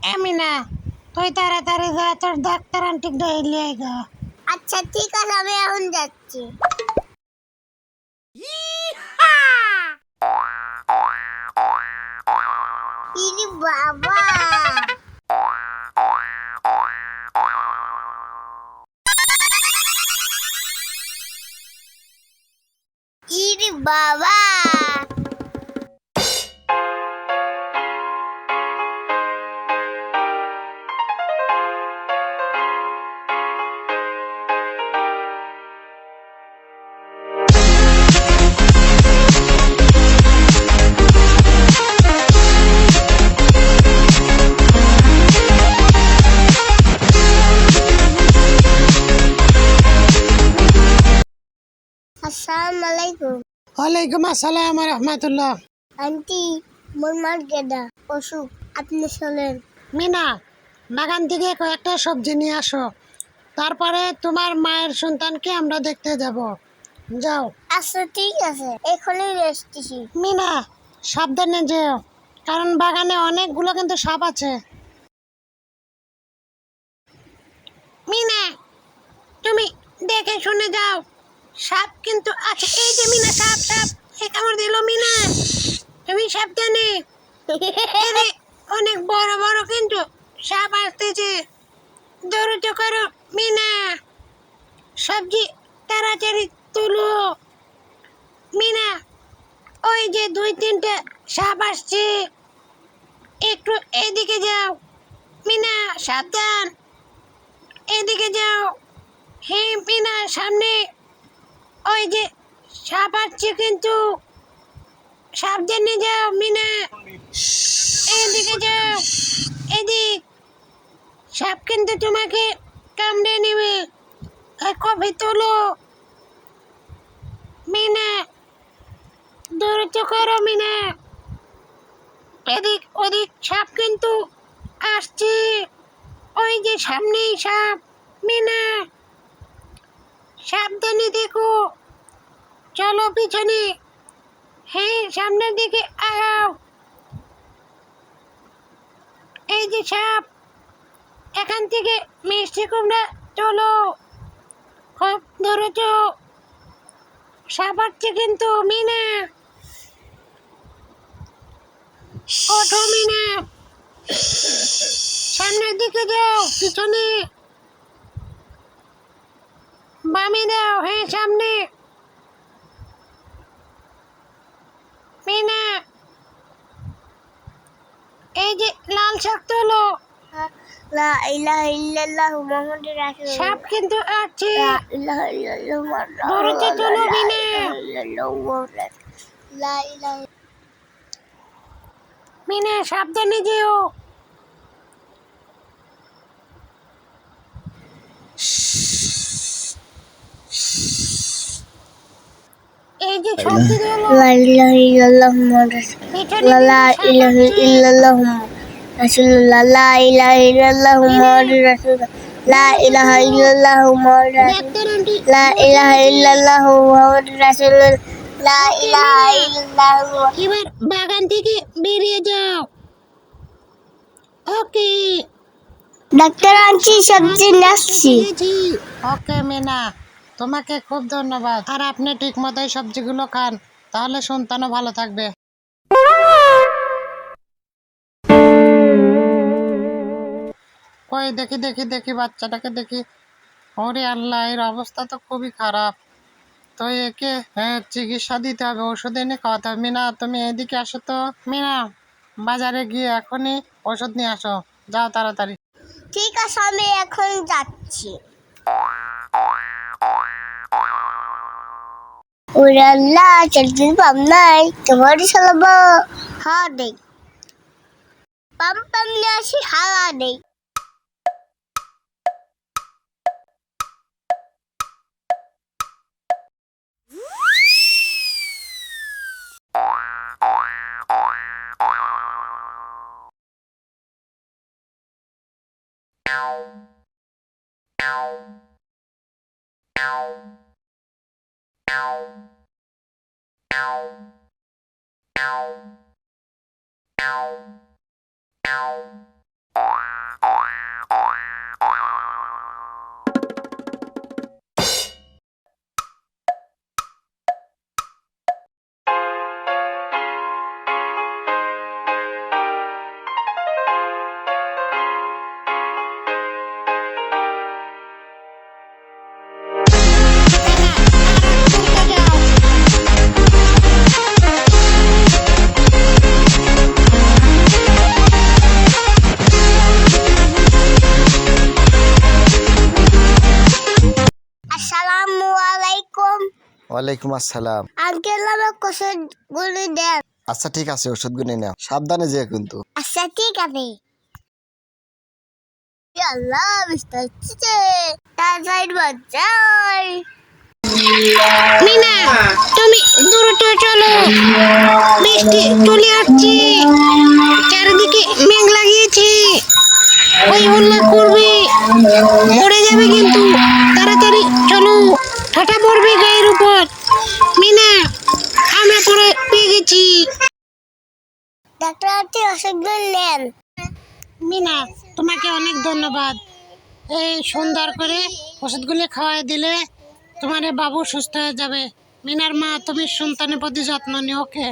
আমিনা, তুই তাড়াতাড়ি যা, তোর ডাক্তার আন্টি ডাইলে গা। আচ্ছা ঠিক আছে, আমি এখন যাচ্ছি। ইরে বাবা, ইরে বাবা, আসসালামু আলাইকুম। ওয়ালাইকুম আসসালাম রহমতুল্লাহ। আন্টি, মোর মার গেদা অসুখ, আপনি চলেন। মিনা, বাগান থেকে কয়েকটা সবজি নিয়ে আসো, তারপরে তোমার মায়ের সন্তানকে আমরা দেখতে যাব। যাও। আচ্ছা ঠিক আছে, এখনই আসতেছি। মিনা, সাবধানে যেও, কারণ বাগানে অনেকগুলো কিন্তু সাপ আছে। মিনা, তুমি দেখে শুনে যাও, সাপ কিন্তু আছে। এই যে মিনা, সাপ সাপ এ কামড় দিল। মিনা, তুমি সাবধানে। এরে, অনেক বড় বড় কিন্তু সাপ আসতেছে, দ্রুত করো। মিনা, সবজি তাড়াতাড়ি তুলো। মিনা, ওই যে 2-3টে সাপ আসছে, একটু এদিকে যাও। মিনা সাবধান, এদিকে যাও। হ্যাঁ মিনা, সামনে ওই যে সাপ আসছে কিন্তু, সাবধানে যাও। মিনা, এদিকে যাও, এদিক। সাপ কিন্তু তোমাকে কামড়ে নেবে। কফি তোলো। মিনা, দ্রুত করো। মিনা, এদিক ওদিক সাপ কিন্তু আসছে, ওই যে সামনেই সাপ। মিনা, সাবধানে দেখো, চলো পিছনে। হ্যাঁ, সামনের দিকে আগাও। এই যে সাপ, এখান থেকে মিষ্টি কুমড়া তোলো, খুব দ্রুত। সাপ আসছে কিন্তু। মিনা, ওঠো। মিনা, সামনের দিকে যাও, পিছনে বামে দাও। হ্যাঁ, সামনে। মিনা, এই যে লাল শাক তোলো। লা ইলাহা ইল্লাল্লাহু মুহাম্মাদুর রাসূলুল্লাহ। সাপ কিন্তু আসছে, লা ইলাহা ইল্লাল্লাহু দ্রুত তোলো। মিনা, লা ইলাহা। মিনা সাবধানে যেও। এই যে সবজি তোলো, লা ইলাহা ইল্লাল্লাহু মুহাম্মাদুর পিছনে লা কিন্তু সাপ ইলাহা আসছে। ইল্লাল্লাহু রাসূলুল্লাহ। লা ইলাহা ইল্লাল্লাহু মুহাম্মাদুর রাসূলুল্লাহ। লা ইলাহা ইল্লাল্লাহু মুহাম্মাদুর ডাক্তার আন্টি রাসূলুল্লাহ। লা ইলাহা বসে আছে। ইল্লাল্লাহু মুহাম্মাদুর রাসূলুল্লাহ। লা ওকে ইলাহা মিনা, ইল্লাল্লাহু। এবার বাগান থেকে বেরিয়ে যাও। ওকে, ডাক্তার আনছি, সবজি নাচ্ছি। ওকে মিনা, তোমাকে খুব ধন্যবাদ। আর আপনি ঠিক মতোই সবজিগুলো খান, তাহলে সন্তানও ভালো থাকবে। কই দেখি দেখি দেখি বাচ্চাটাকে দেখি। ওরে আল্লাহ, এর অবস্থা তো খুবই খারাপ। তো একে চিকিৎসা দিতে হবে, ওষুধ এনে খাওয়াতে হবে। মিনা, তুমি এদিকে আসো তো। মিনা, বাজারে গিয়ে এখনই ওষুধ নিয়ে আসো, যাও তাড়াতাড়ি। ঠিক আছে, আমি এখন যাচ্ছি। ওরে আল্লাহ, চাকরির পাম নাই, তোমারই চালাবো। হা দেই, পাম পাম নিয়ে আসি, হাওয়া দেই। ওয়ালাইকুম আসসালাম। আঙ্কেল আমাকে ওষুধগুলি দেন। আচ্ছা ঠিক আছে, ওষুধগুলো নাও, সাবধানে যেও কিন্তু। আচ্ছা ঠিক আছে। আল্লাহ বৃষ্টি হচ্ছে, তাড়াতাড়ি বাঁচাই। মিনা, তুমি দ্রুত চলো, বৃষ্টি চলে আসছে, চারিদিকে মেঘ লাগিয়েছে, ওই উল্লাস করবে, মরে যাবে কিন্তু। তাড়াতাড়ি চলো, ঠাটা পড়বে গায়ের উপর। মিনা, আমরা পরে পেয়ে গেছি। ডাক্তার আপনি ওষুধগুলি নেন। মিনা, তোমাকে অনেক ধন্যবাদ। এই সুন্দর করে ওষুধগুলি খাওয়াই দিলে তোমার এই বাবু সুস্থ হয়ে যাবে। মিনার মা, তুমি সন্তানের প্রতি যত্ন নিও, ওকে?